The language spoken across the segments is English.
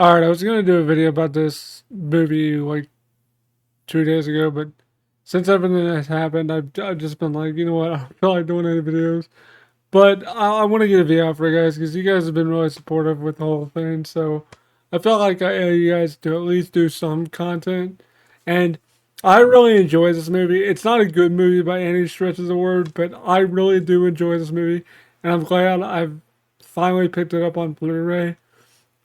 Alright, I was gonna do a video about this movie like 2 days ago, but since everything has happened, I've just been like, you know what, I don't feel like doing any videos. But I want to get a video out for you guys because you guys have been really supportive with the whole thing. So I felt like I owe you guys to at least do some content. And I really enjoy this movie. It's not a good movie by any stretch of the word, but I really do enjoy this movie. And I'm glad I've finally picked it up on Blu-ray.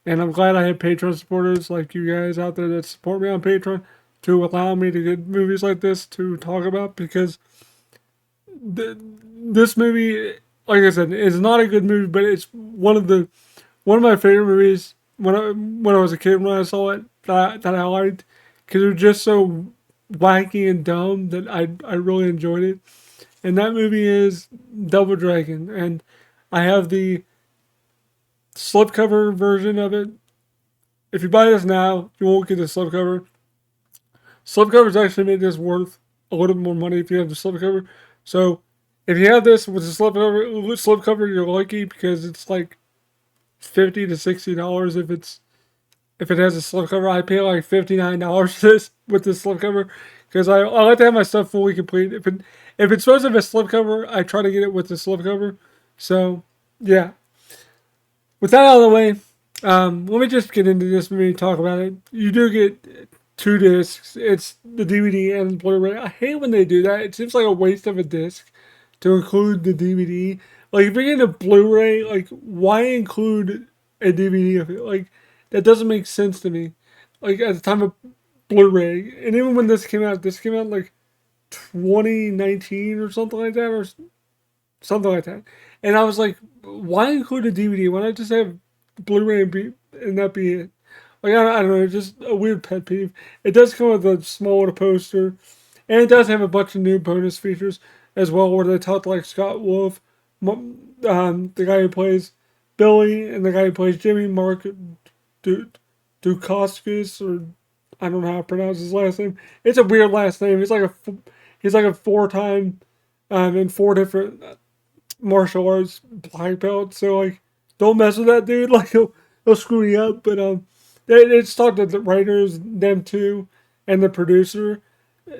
And I'm glad I have Patreon supporters like you guys out there that support me on Patreon to allow me to get movies like this to talk about because this movie, like I said, is not a good movie, but it's one of my favorite movies when I was a kid when I saw it that I liked because it was just so wacky and dumb that I really enjoyed it. And that movie is Double Dragon, and I have the slipcover version of it. If you buy this now, you won't get the slipcover. Slipcovers actually made this worth a little bit more money if you have the slipcover. So if you have this with the slipcover, you're lucky because it's like $50 to $60 if it has a slipcover. I pay like $59 for this with the slipcover because I like to have my stuff fully complete. If it's supposed to have a slipcover, I try to get it with the slipcover. So yeah, with that out of the way, let me just get into this movie and talk about it. You do get two discs. It's the DVD and Blu-ray. I hate when they do that. It seems like a waste of a disc to include the DVD. Like if you're getting a Blu-ray, like why include a DVD of it? Like that doesn't make sense to me. Like at the time of Blu-ray, and even when this came out like 2019 or something like that, or something like that. And I was like, why include a DVD? Why not just have Blu-ray and that be it? Like I don't know, it's just a weird pet peeve. It does come with a small little poster, and it does have a bunch of new bonus features as well, where they talk to like Scott Wolf, the guy who plays Billy, and the guy who plays Jimmy, Mark Dukoskus, or I don't know how to pronounce his last name. It's a weird last name. He's like a four-time in four different martial arts black belt. So like, don't mess with that dude. Like he'll screw you up. But they just talked to the writers, them too, and the producer.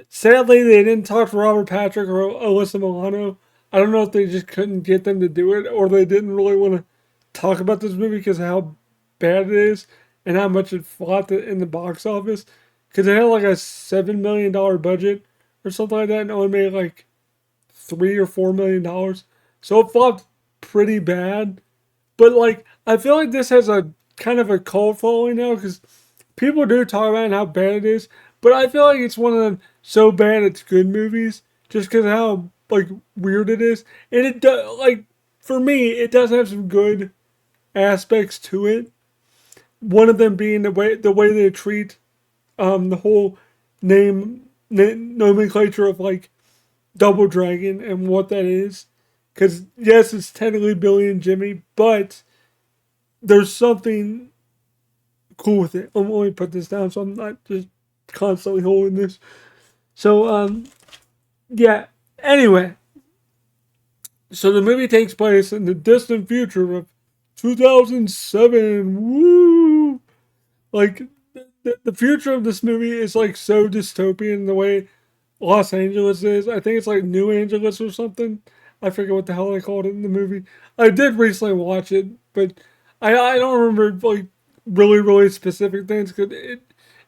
Sadly, they didn't talk to Robert Patrick or Alyssa Milano. I don't know if they just couldn't get them to do it, or they didn't really want to talk about this movie because of how bad it is and how much it flopped in the box office. Because it had like a $7 million budget or something like that, and only made like $3 or $4 million. So it flopped pretty bad. But like, I feel like this has a kind of a cult following now because people do talk about how bad it is. But I feel like it's one of them so bad it's good movies just because how like weird it is. And it does like for me, it does have some good aspects to it. One of them being the way they treat the whole nomenclature of like Double Dragon and what that is. Because, yes, it's technically Billy and Jimmy, but there's something cool with it. Let me put this down so I'm not just constantly holding this. So, yeah. Anyway, so the movie takes place in the distant future of 2007. Woo! Like, the future of this movie is like so dystopian the way Los Angeles is. I think it's like New Angeles or something. I forget what the hell they called it in the movie. I did recently watch it, but I don't remember like really specific things because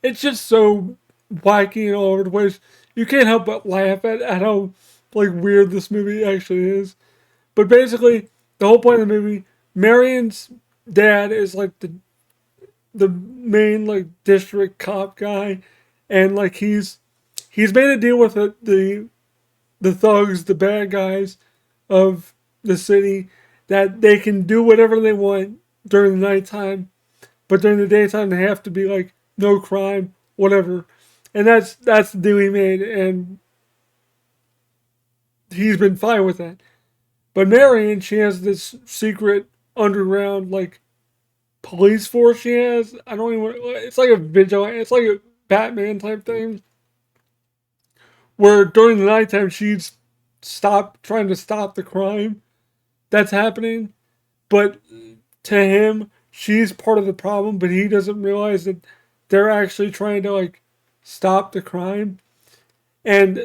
it's just so wacky and all over the place. You can't help but laugh at how like weird this movie actually is. But basically, the whole point of the movie, Marion's dad is like the main like district cop guy, and like he's made a deal with the thugs, the bad guys of the city, that they can do whatever they want during the nighttime, but during the daytime they have to be like no crime, whatever. And that's the deal he made, and he's been fine with that. But Marion, she has this secret underground like police force. She has. I don't even. It's like a vigilante. It's like a Batman type thing where during the nighttime she's trying to stop the crime that's happening, but to him she's part of the problem, but he doesn't realize that they're actually trying to like stop the crime. And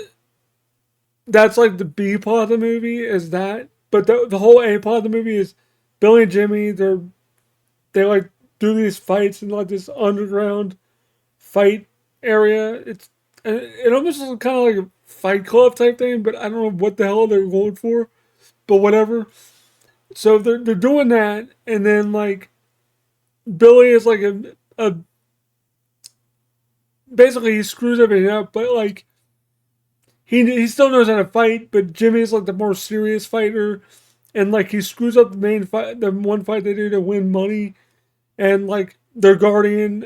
that's like the B plot of the movie is that. But the whole A plot of the movie is Billy and Jimmy. They like do these fights in like this underground fight area. It almost looks kind of like a Fight Club type thing, but I don't know what the hell they're going for. But whatever. So they're doing that, and then like Billy is like a basically he screws everything up, but like he still knows how to fight, but Jimmy's like the more serious fighter, and like he screws up the main fight, the one fight they do to win money, and like their guardian,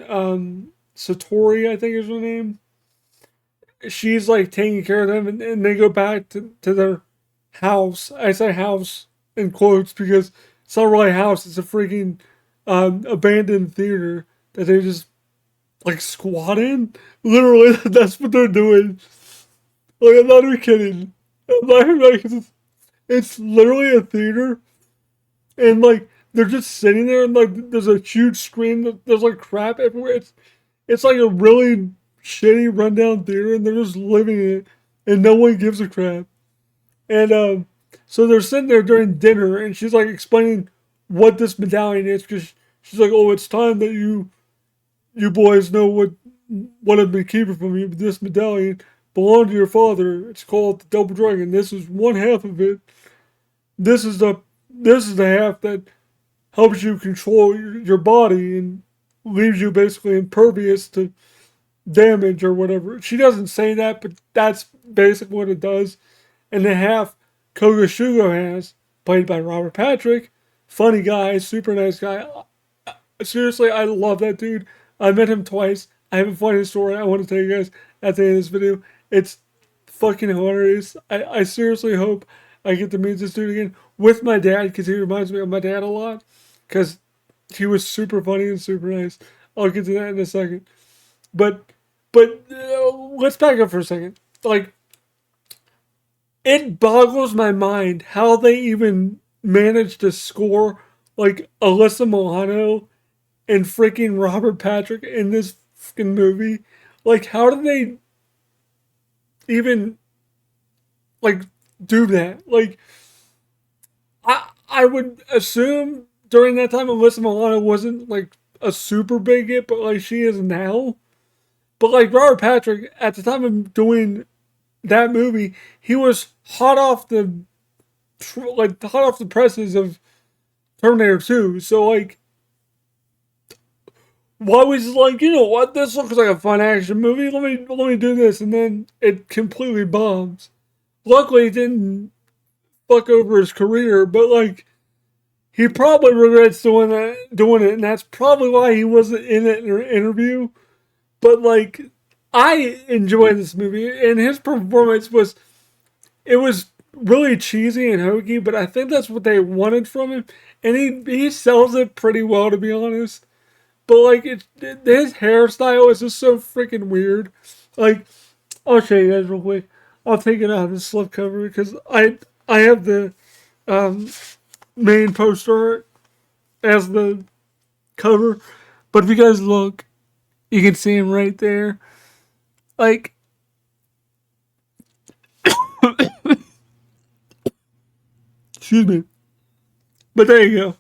Satori, I think is her name. She's like taking care of them, and they go back to their house. I say house in quotes because it's not really a house; it's a freaking abandoned theater that they just like squat in. Literally, that's what they're doing. Like I'm not even kidding. I'm not even like it's literally a theater, and like they're just sitting there, and like there's a huge screen. There's like crap everywhere. It's like a really shitty rundown theater, and they're just living in it, and no one gives a crap. And so they're sitting there during dinner, and she's like explaining what this medallion is because she's like, "Oh, it's time that you boys know what I've been keeping from you. But this medallion belonged to your father. It's called the Double Dragon. This is one half of it. This is the half that helps you control your body and leaves you basically impervious to damage or whatever." She doesn't say that, but that's basically what it does. And the half Kogashugo has, played by Robert Patrick, funny guy, super nice guy. Seriously, I love that dude. I met him twice. I have a funny story I want to tell you guys at the end of this video. It's fucking hilarious. I seriously hope I get to meet this dude again with my dad because he reminds me of my dad a lot because he was super funny and super nice. I'll get to that in a second. But let's back up for a second. Like it boggles my mind how they even managed to score like Alyssa Milano and freaking Robert Patrick in this freaking movie. Like, how did they even like do that? Like, I would assume during that time Alyssa Milano wasn't like a super big hit, but like she is now. But like Robert Patrick at the time of doing that movie, he was hot off the presses of Terminator 2. So like why was he like, you know what, this looks like a fun action movie. Let me do this, and then it completely bombs. Luckily, it didn't fuck over his career, but like he probably regrets doing it, and that's probably why he wasn't in it in an interview. But like, I enjoyed this movie, and his performance was really cheesy and hokey, but I think that's what they wanted from him, and he sells it pretty well, to be honest. But like his hairstyle is just so freaking weird. Like I'll show you guys real quick. I'll take it out of the slipcover because I have the um, main poster as the cover. But if you guys look, you can see him right there. Like excuse me. But there you go.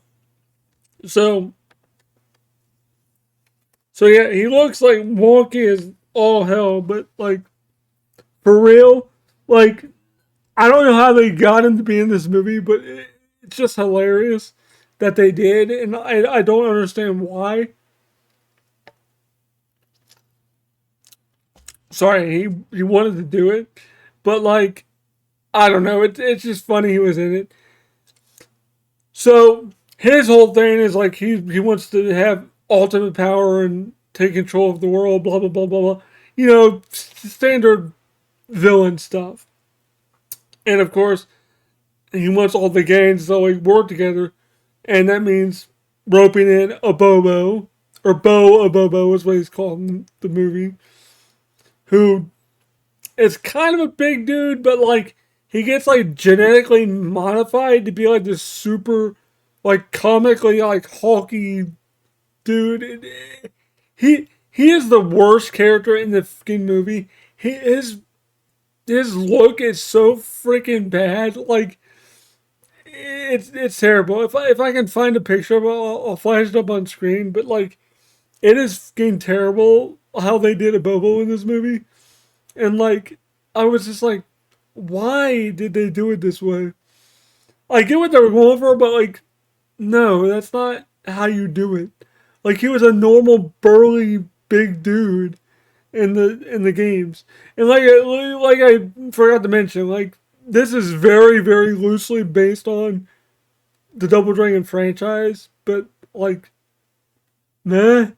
So yeah, he looks like wonky as all hell, but like for real, like I don't know how they got him to be in this movie, but it's just hilarious that they did, and I don't understand why. Sorry, he wanted to do it, but like I don't know, it's just funny he was in it. So his whole thing is like he wants to have ultimate power and take control of the world, blah blah blah blah blah. You know, standard villain stuff. And of course, he wants all the gangs to like work together, and that means roping in a Bobo or Bo Abobo is what he's called in the movie, who is kind of a big dude, but like he gets like genetically modified to be like this super, like comically like hulky. dude, he is the worst character in the fucking movie. His look is so freaking bad. Like it's terrible. If I can find a picture of it, I'll flash it up on screen. But like it is fucking terrible how they did a Bobo in this movie. And like I was just like, why did they do it this way? I get what they were going for, but like no, that's not how you do it. Like he was a normal burly big dude in the games. And like I forgot to mention, like this is very very loosely based on the Double Dragon franchise, but like nah,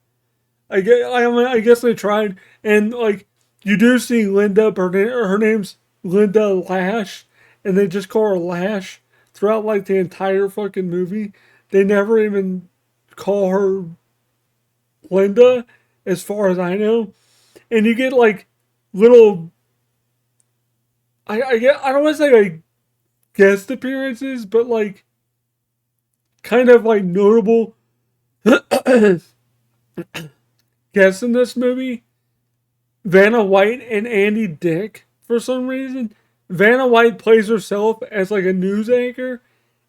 I guess they tried, and like you do see Linda, her name's Linda Lash, and they just call her Lash throughout like the entire fucking movie. They never even call her Linda, as far as I know. And you get like little, I don't want to say like guest appearances, but like kind of like notable guests in this movie. Vanna White and Andy Dick, for some reason. Vanna White plays herself as like a news anchor,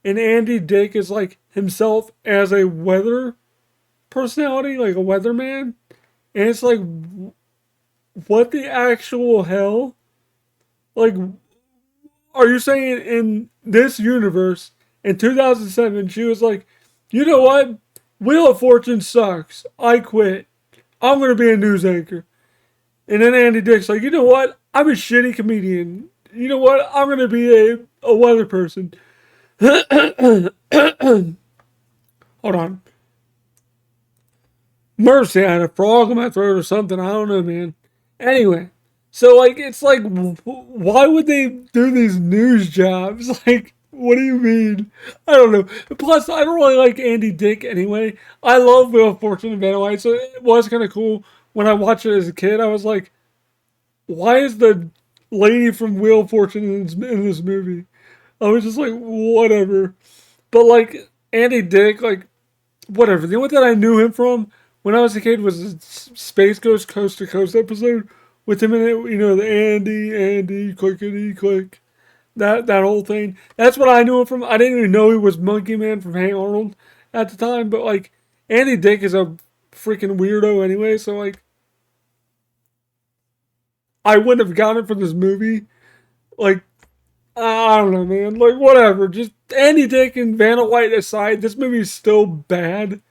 and Andy Dick is like himself as a weather personality, like a weatherman. And it's like, what the actual hell? Like, are you saying in this universe, in 2007, she was like, you know what? Wheel of Fortune sucks. I quit. I'm going to be a news anchor. And then Andy Dick's like, you know what? I'm a shitty comedian. You know what? I'm going to be a weather person. Hold on. Mercy, I had a frog in my throat or something. I don't know, man. Anyway, so like, it's like, why would they do these news jobs? Like, what do you mean? I don't know. Plus, I don't really like Andy Dick anyway. I love Wheel of Fortune and Vanna White, so it was kind of cool when I watched it as a kid. I was like, why is the lady from Wheel of Fortune in this movie? I was just like, whatever. But like, Andy Dick, like, whatever. The only thing I knew him from when I was a kid was the Space Ghost Coast to Coast episode with him in it. You know, the Andy, clickety click, that whole thing. That's what I knew him from. I didn't even know he was Monkey Man from Hey Arnold at the time. But like, Andy Dick is a freaking weirdo anyway. So like, I wouldn't have gotten it for this movie. Like, I don't know, man. Like, whatever. Just Andy Dick and Vanna White aside, this movie's still bad.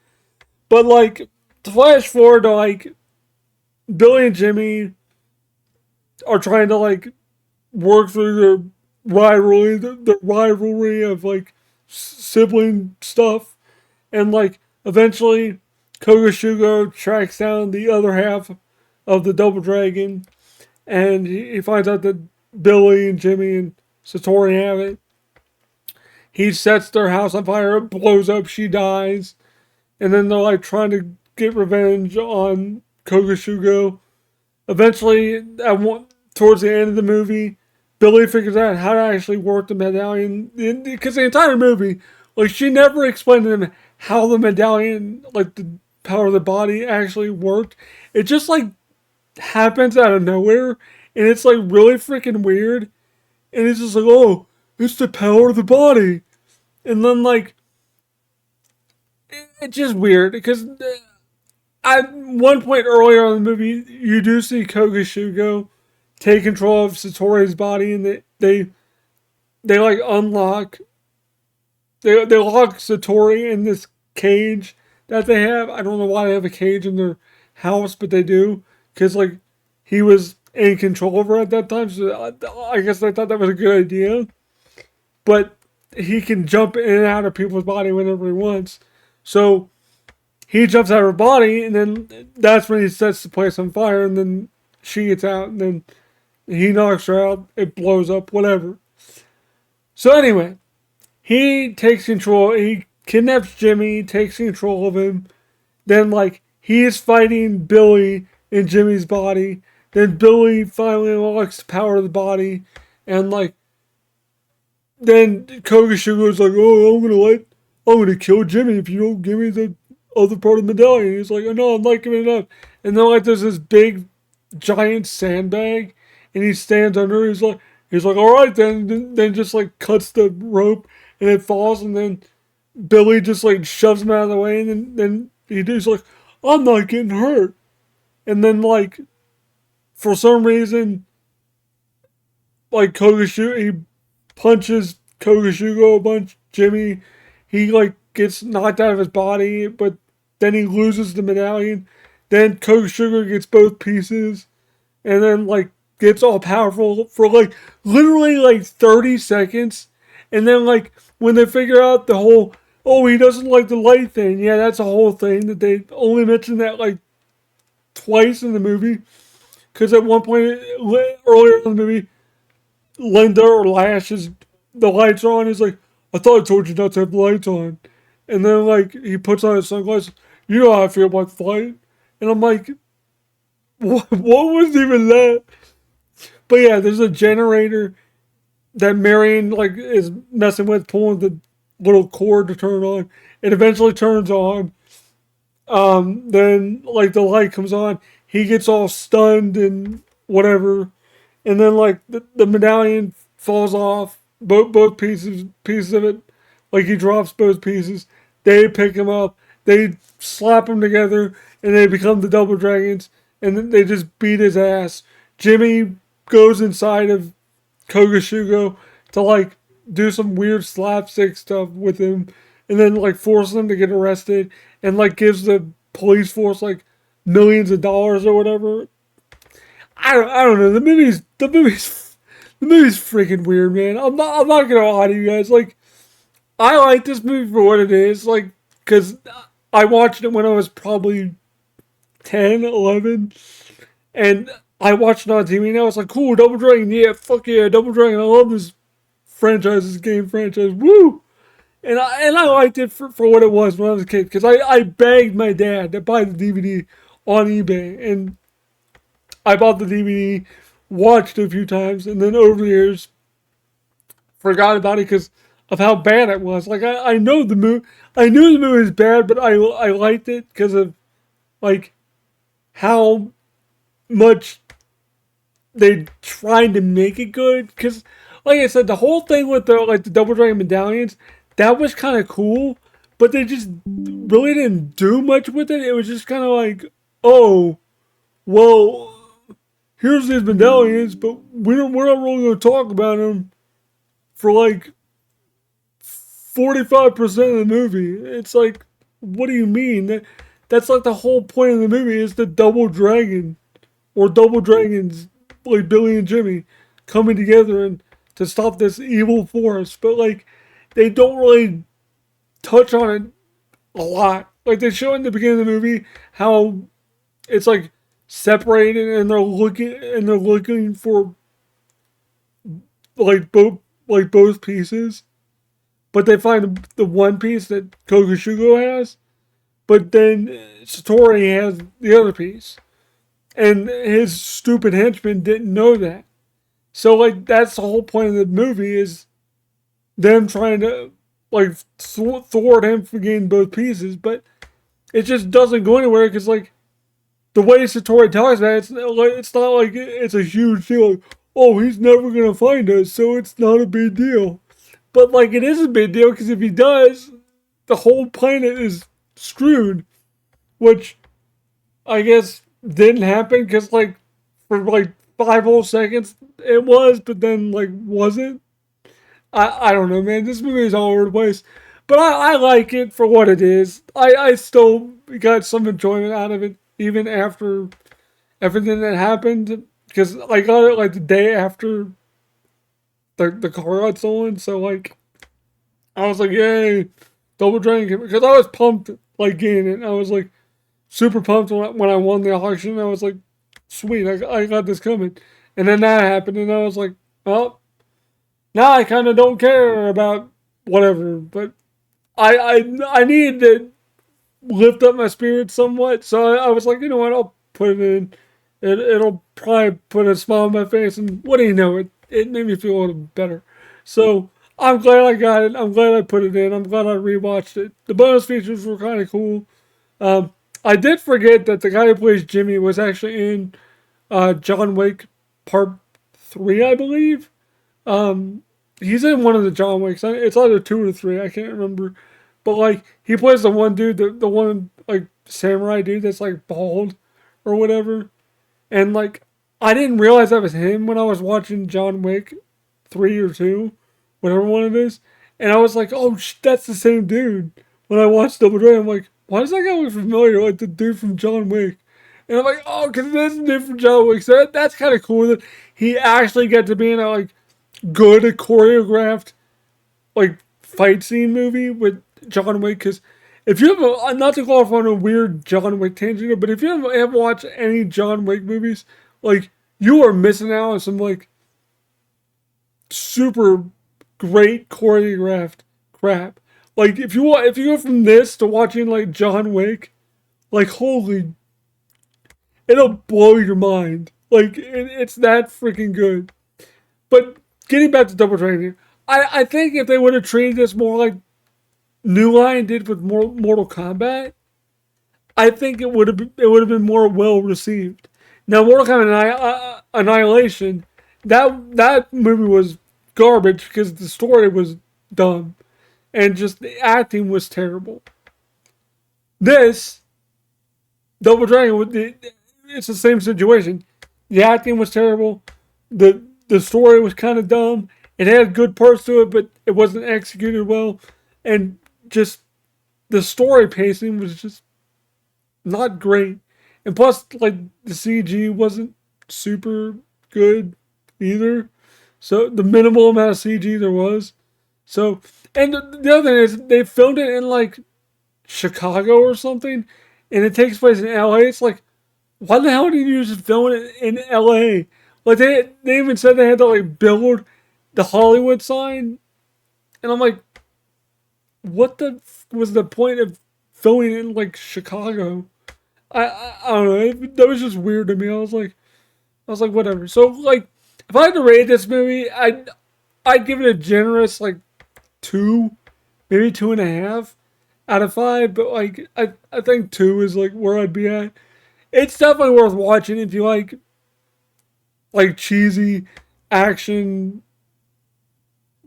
But like, to flash forward to like Billy and Jimmy are trying to like work through the rivalry of like sibling stuff, and like eventually Kogashugo tracks down the other half of the Double Dragon, and he finds out that Billy and Jimmy and Satori have it. He sets their house on fire, it blows up, she dies, and then they're like trying to get revenge on Kogashugo. Eventually, towards the end of the movie, Billy figures out how to actually work the medallion. Because the entire movie, like, she never explained to them how the medallion, like, the power of the body actually worked. It just, like, happens out of nowhere. And it's, like, really freaking weird. And it's just like, oh, it's the power of the body. And then, like, it's just weird. Because at one point earlier in the movie, you do see Kogashugo take control of Satori's body, and they like unlock they lock Satori in this cage that they have. I don't know why they have a cage in their house, but they do, because like he was in control over it at that time. So I guess they thought that was a good idea. But he can jump in and out of people's body whenever he wants. So he jumps out of her body, and then that's when he sets the place on fire, and then she gets out, and then he knocks her out, it blows up, whatever. So anyway, he takes control, he kidnaps Jimmy, takes control of him, then like, he is fighting Billy in Jimmy's body, then Billy finally unlocks the power of the body, and like, then Kogashugo's like, oh, I'm gonna kill Jimmy if you don't give me the other part of the medallion. He's like, oh no, I'm not giving it up. And then like there's this big giant sandbag, and he stands under. He's like, all right then just like cuts the rope, and it falls, and then Billy just like shoves him out of the way, and then he's like, I'm not getting hurt. And then like for some reason, like Kogashu, he punches Kogashugo a bunch. Jimmy, he like gets knocked out of his body, but then he loses the medallion. Then Kogashugo gets both pieces, and then like gets all powerful for like literally like 30 seconds. And then like when they figure out the whole, oh, he doesn't like the light thing. Yeah, that's a whole thing that they only mentioned that like twice in the movie. Because at one point earlier in the movie, Linda or Lash is the lights are on. He's like, I thought I told you not to have the lights on. And then like he puts on his sunglasses. You know how I feel about the light. And I'm like, what was even that? But yeah, there's a generator that Marion like is messing with, pulling the little cord to turn on. It eventually turns on. Then like the light comes on. He gets all stunned and whatever. And then like the medallion falls off. Both pieces of it. Like he drops both pieces. They pick him up. They slap him together, and they become the Double Dragons. And then they just beat his ass. Jimmy goes inside of Kogashugo to like do some weird slapstick stuff with him, and then like force them to get arrested, and like gives the police force like millions of dollars or whatever. I don't know. The movie's freaking weird, man. I'm not gonna lie to you guys. Like I like this movie for what it is, like because I watched it when I was probably 10, 11, and I watched it on TV, and I was like, cool, Double Dragon, yeah, fuck yeah, Double Dragon. I love this franchise, this game franchise, woo! And I liked it for what it was when I was a kid, because I begged my dad to buy the DVD on eBay, and I bought the DVD, watched it a few times, and then over the years forgot about it because of how bad it was. Like I knew the movie was bad, but I liked it because of like how much they tried to make it good. Because like I said, the whole thing with the Double Dragon medallions, that was kind of cool, but they just really didn't do much with it. It was just kind of like, oh, well, here's these medallions, but we're not really going to talk about them for like 45% of the movie. It's like, what do you mean? That's like the whole point of the movie is the Double Dragon or Double Dragons, like Billy and Jimmy, coming together and to stop this evil force. But like, they don't really touch on it a lot. Like they show in the beginning of the movie how it's like separated, and they're looking for both pieces, but they find the one piece that Kogashugo has, but then Satori has the other piece, and his stupid henchman didn't know that. So like that's the whole point of the movie is them trying to like thwart him from getting both pieces, but it just doesn't go anywhere because like the way Satori talks about it, it's not like it's a huge deal. Like, oh, he's never gonna find us, so it's not a big deal. But like it is a big deal because if he does, the whole planet is screwed. Which I guess didn't happen because like for like 5 whole seconds it was, but then like wasn't. I don't know, man. This movie is all over the place, but I like it for what it is. I still got some enjoyment out of it even after everything that happened because I got it like the day after the car got stolen. So like I was like, yay, Double Dragon, because I was pumped like getting it. I was like super pumped when I won the auction. I was like, sweet, I got this coming. And then that happened, and I was like, well, now I kind of don't care about whatever. But I needed to lift up my spirits somewhat, so I was like, you know what, I'll put it in. It'll probably put a smile on my face, and what do you know, it made me feel a little better. So I'm glad I got it. I'm glad I put it in. I'm glad I rewatched it. The bonus features were kind of cool. Um, I did forget that the guy who plays Jimmy was actually in John Wick Part 3, I believe. Um, he's in one of the John Wicks. It's either 2 or 3. I can't remember. But like he plays the one dude, the one like samurai dude that's like bald or whatever. And like I didn't realize that was him when I was watching John Wick 3 or 2, whatever one it is. And I was like, oh, that's the same dude. When I watched Double Dragon, I'm like, why does that guy look familiar, like the dude from John Wick? And I'm like, oh, because it is the dude from John Wick. So that's kind of cool that he actually got to be in a like good choreographed like fight scene movie with John Wick. Because if you have not to go off on a weird John Wick tangent, but if you have watched any John Wick movies, like you are missing out on some like super great choreographed crap. Like if you go from this to watching like John Wick, like holy, it'll blow your mind. Like it's that freaking good. But getting back to Double Dragon here, I think if they would have treated this more like New Line did with Mortal Kombat, I think it would have been more well received. Now Mortal Kombat Annihilation, that movie was garbage because the story was dumb and just the acting was terrible. This Double Dragon, it's the same situation. The acting was terrible. The story was kind of dumb. It had good parts to it, but it wasn't executed well, and just the story pacing was just not great. And plus, like the CG wasn't super good either. So the minimal amount of CG there was. So and the other thing is they filmed it in like Chicago or something, and it takes place in LA. It's like, why the hell did you just film it in LA? Like they even said they had to like build the Hollywood sign, and I'm like, what was the point of filming in like Chicago? I don't know. That was just weird to me. I was like, whatever. So like, if I had to rate this movie, I'd give it a generous like 2, maybe 2.5 out of 5. But like, I think 2 is like where I'd be at. It's definitely worth watching if you like cheesy action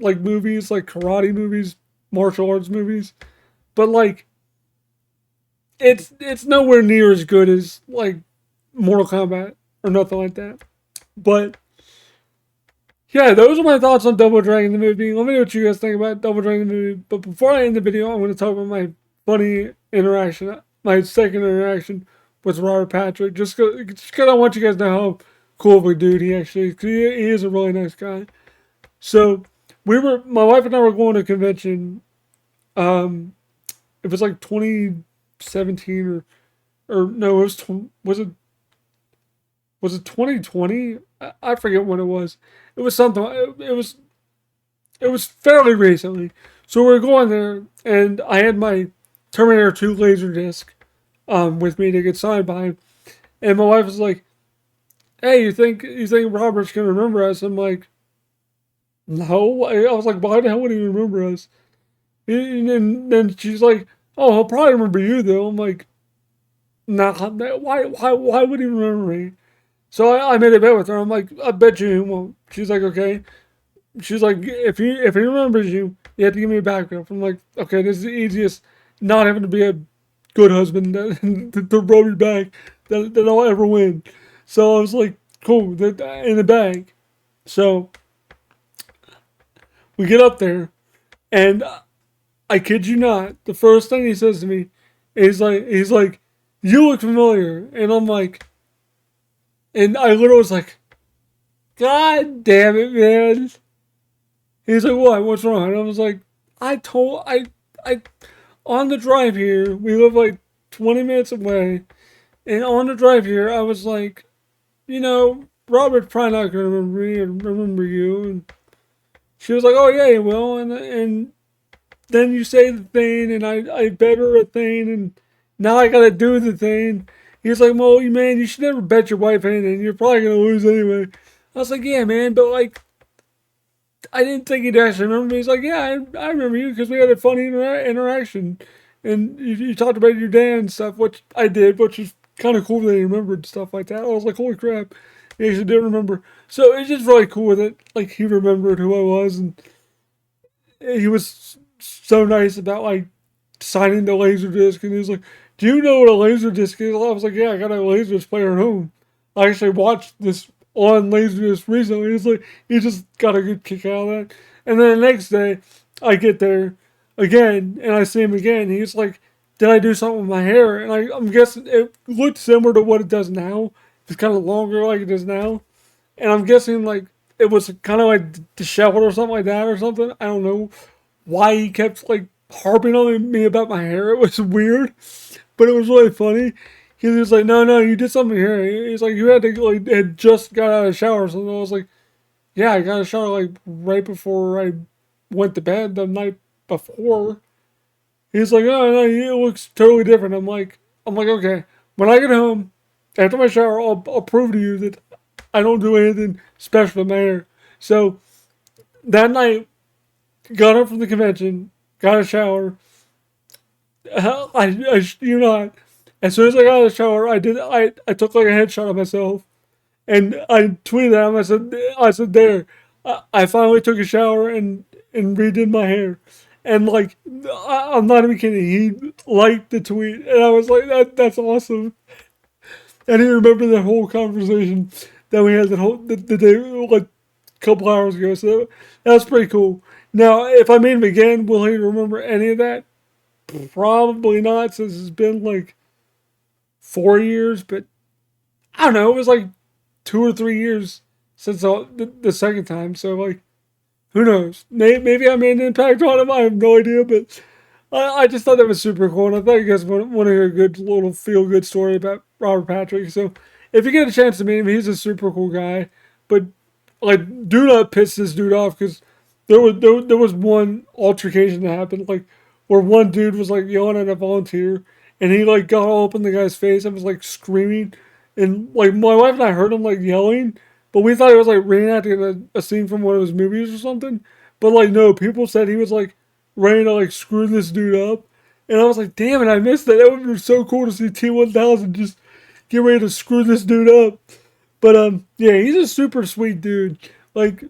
like movies, like karate movies, martial arts movies. But like, it's nowhere near as good as like Mortal Kombat or nothing like that. But yeah, those are my thoughts on Double Dragon the movie. Let me know what you guys think about Double Dragon the movie. But before I end the video, I'm going to talk about my funny interaction, my second interaction with Robert Patrick. Just because I want you guys to know how cool of a dude he actually is. He is a really nice guy. So my wife and I were going to a convention. Um, it was like 2017 or no, was it 2020? I forget when it was. It was something. It was fairly recently. So we were going there, and I had my Terminator 2 laser disc with me to get signed by him. And my wife was like, "Hey, you think Robert's gonna remember us?" I'm like, "No." I was like, "Why the hell would he remember us?" And then she's like, "Oh, he'll probably remember you though." I'm like, "Nah, why would he remember me?" So I made a bet with her. I'm like, "I bet you he won't." She's like, "Okay." She's like, if he remembers you, you have to give me a background. I'm like, okay, this is the easiest, not having to be a good husband to roll me back that I'll ever win. So I was like, cool, in the bag. So we get up there, and I kid you not, the first thing he says to me is he's like, you look familiar, and I'm like, and I literally was like, God damn it, man. He's like, what? What's wrong? And I was like, I, on the drive here, we live like 20 minutes away. And on the drive here, I was like, Robert's probably not going to remember me or remember you. And she was like, oh, yeah, he will. And then you say the thing, and I bet her a thing, and now I got to do the thing. He's like, well, man, you should never bet your wife anything. You're probably going to lose anyway. I was like, yeah, man, but like, I didn't think he'd actually remember me. He's like, yeah, I remember you because we had a funny interaction. And you talked about your dad and stuff, which I did, which is kind of cool that he remembered stuff like that. I was like, holy crap, he actually did remember. So it's just really cool that like he remembered who I was, and he was so nice about like signing the laser disc, and he was like, "Do you know what a laser disc is?" I was like, "Yeah, I got a laser disc player at home. I actually watched this on laser disc recently." He's like, he just got a good kick out of that. And then the next day, I get there again, and I see him again. He's like, "Did I do something with my hair?" And I'm guessing it looked similar to what it does now. It's kind of longer like it is now, and I'm guessing like it was kind of like disheveled or something like that or something. I don't know why he kept like harping on me about my hair. It was weird, but it was really funny. He was like, "No, no, you did something here." He's like, "You had to like had just got out of the shower or something." I was like, "Yeah, I got a shower like right before I went to bed the night before." He's like, "Oh no, it looks totally different." I'm like, okay. When I get home after my shower, I'll prove to you that I don't do anything special to my hair. So that night, got up from the convention, got a shower. You know, as soon as I got out of the shower, I took like a headshot of myself, and I tweeted at him. I said, there, I finally took a shower and redid my hair, and like, I'm not even kidding. He liked the tweet, and I was like, that's awesome. And he remembered that whole conversation that we had the day like a couple hours ago. So that was pretty cool. Now, if I meet him again, will he remember any of that? Probably not, since it's been like 4 years. But I don't know. It was like 2 or 3 years since the second time. So like, who knows? Maybe I made an impact on him. I have no idea. But I just thought that was super cool, and I thought you guys want to hear a good little feel good story about Robert Patrick. So if you get a chance to meet him, he's a super cool guy. But like, do not piss this dude off, because there was one altercation that happened, like where one dude was like yelling at a volunteer, and he like got all up in the guy's face and was like screaming, and like my wife and I heard him like yelling, but we thought it was like reenacting a scene from one of his movies or something. But like, no, people said he was like ready to like screw this dude up, and I was like, damn it, I missed that. That would be so cool to see T1000 just get ready to screw this dude up. But yeah, he's a super sweet dude. Like,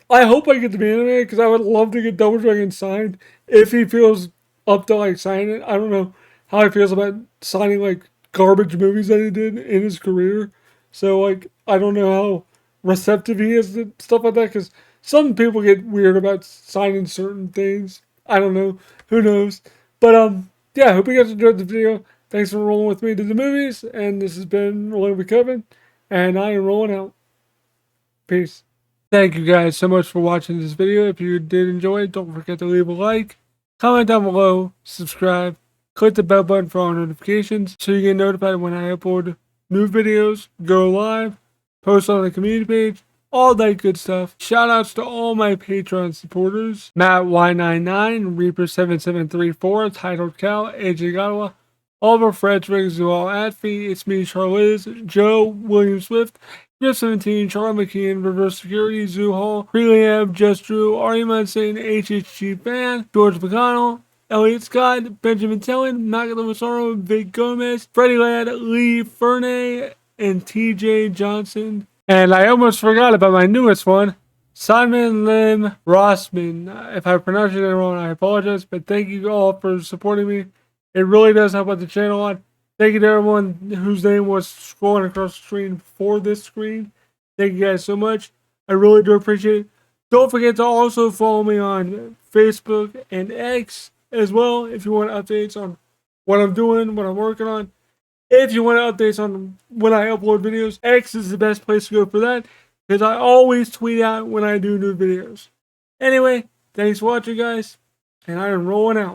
I hope I get to be in it, because I would love to get Double Dragon signed if he feels up to like signing it. I don't know how he feels about signing like garbage movies that he did in his career. So like, I don't know how receptive he is to stuff like that, because some people get weird about signing certain things. I don't know. Who knows? But yeah, I hope you guys enjoyed the video. Thanks for rolling with me to the movies, and this has been Rolling with Kevin, and I am rolling out. Peace. Thank you guys so much for watching this video. If you did enjoy it, don't forget to leave a like, comment down below, subscribe, click the bell button for all notifications so you get notified when I upload new videos, go live, post on the community page, all that good stuff. Shout outs to all my Patreon supporters: Matt Y99, Reaper7734, Titled Cal, AJ Gadawa, Oliver Frederick, Zual Atfi, It's Me, Charlize, Joe, William Swift, Jeff 17, Charlie McKeon, Reverse Security, Zoo Hall, Preliab, Just Drew, Ari Munson, HHG Fan, George McConnell, Elliot Scott, Benjamin Tellen, Magdalene Massaro, Vic Gomez, Freddie Ladd, Lee Fernay, and TJ Johnson. And I almost forgot about my newest one, Simon Lim Rossman. If I pronounced it wrong, I apologize, but thank you all for supporting me. It really does help out the channel a lot. Thank you to everyone whose name was scrolling across the screen for this screen. Thank you guys so much. I really do appreciate it. Don't forget to also follow me on Facebook and X as well if you want updates on what I'm doing, what I'm working on. If you want updates on when I upload videos, X is the best place to go for that, because I always tweet out when I do new videos. Anyway, thanks for watching, guys, and I am rolling out.